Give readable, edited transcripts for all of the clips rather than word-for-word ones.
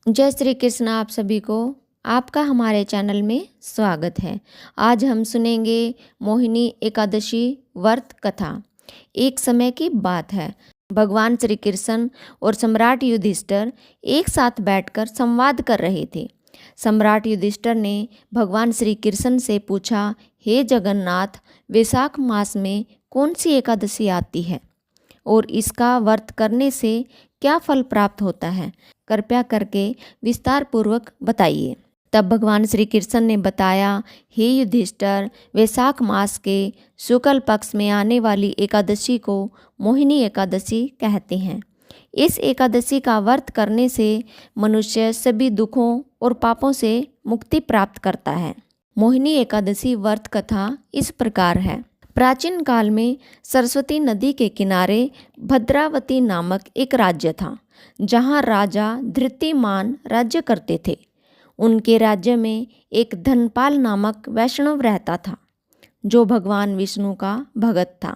जय श्री कृष्ण। आप सभी को आपका हमारे चैनल में स्वागत है। आज हम सुनेंगे मोहिनी एकादशी व्रत कथा। एक समय की बात है, भगवान श्री कृष्ण और सम्राट युधिष्ठिर एक साथ बैठकर संवाद कर रहे थे। सम्राट युधिष्ठिर ने भगवान श्री कृष्ण से पूछा, हे जगन्नाथ, वैशाख मास में कौन सी एकादशी आती है और इसका व्रत करने से क्या फल प्राप्त होता है? कृपया करके विस्तार पूर्वक बताइए। तब भगवान श्री कृष्ण ने बताया, हे युधिष्ठिर, वैशाख मास के शुक्ल पक्ष में आने वाली एकादशी को मोहिनी एकादशी कहते हैं। इस एकादशी का व्रत करने से मनुष्य सभी दुखों और पापों से मुक्ति प्राप्त करता है। मोहिनी एकादशी व्रत कथा इस प्रकार है। प्राचीन काल में सरस्वती नदी के किनारे भद्रावती नामक एक राज्य था, जहाँ राजा धृतिमान राज्य करते थे। उनके राज्य में एक धनपाल नामक वैष्णव रहता था, जो भगवान विष्णु का भगत था।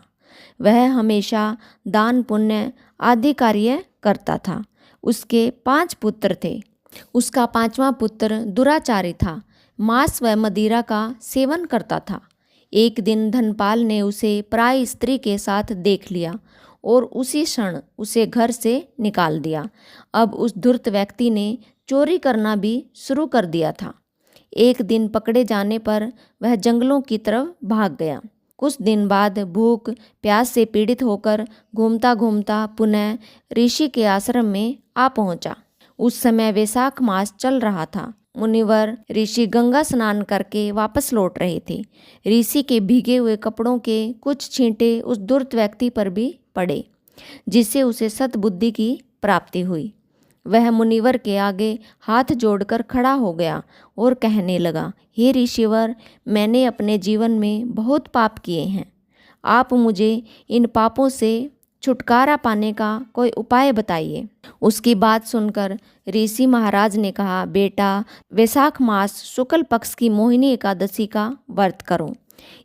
वह हमेशा दान पुण्य आदि कार्य करता था। उसके 5 पुत्र थे। उसका 5वां पुत्र दुराचारी था, मांस व मदिरा का सेवन करता था। एक दिन धनपाल ने उसे पराई स्त्री के साथ देख लिया और उसी क्षण उसे घर से निकाल दिया। अब उस धूर्त व्यक्ति ने चोरी करना भी शुरू कर दिया था। एक दिन पकड़े जाने पर वह जंगलों की तरफ भाग गया। कुछ दिन बाद भूख प्यास से पीड़ित होकर घूमता घूमता पुनः ऋषि के आश्रम में आ पहुंचा। उस समय वैशाख मास चल रहा था। मुनिवर ऋषि गंगा स्नान करके वापस लौट रहे थे। ऋषि के भीगे हुए कपड़ों के कुछ छींटे उस धूर्त व्यक्ति पर भी पड़े, जिससे उसे सद्बुद्धि की प्राप्ति हुई। वह मुनिवर के आगे हाथ जोड़कर खड़ा हो गया और कहने लगा, हे ऋषिवर, मैंने अपने जीवन में बहुत पाप किए हैं। आप मुझे इन पापों से छुटकारा पाने का कोई उपाय बताइए। उसकी बात सुनकर ऋषि महाराज ने कहा, बेटा, वैशाख मास शुक्ल पक्ष की मोहिनी एकादशी का व्रत करो,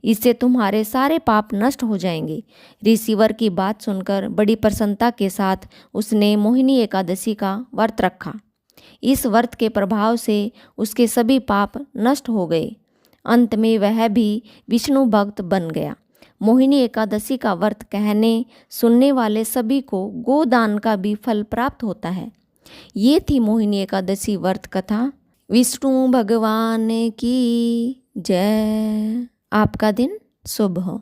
इससे तुम्हारे सारे पाप नष्ट हो जाएंगे। ऋषिवर की बात सुनकर बड़ी प्रसन्नता के साथ उसने मोहिनी एकादशी का व्रत रखा। इस व्रत के प्रभाव से उसके सभी पाप नष्ट हो गए। अंत में वह भी विष्णु भक्त बन गया। मोहिनी एकादशी का व्रत कहने सुनने वाले सभी को गोदान का भी फल प्राप्त होता है। ये थी मोहिनी एकादशी व्रत कथा। विष्णु भगवान की जय। आपका दिन शुभ हो।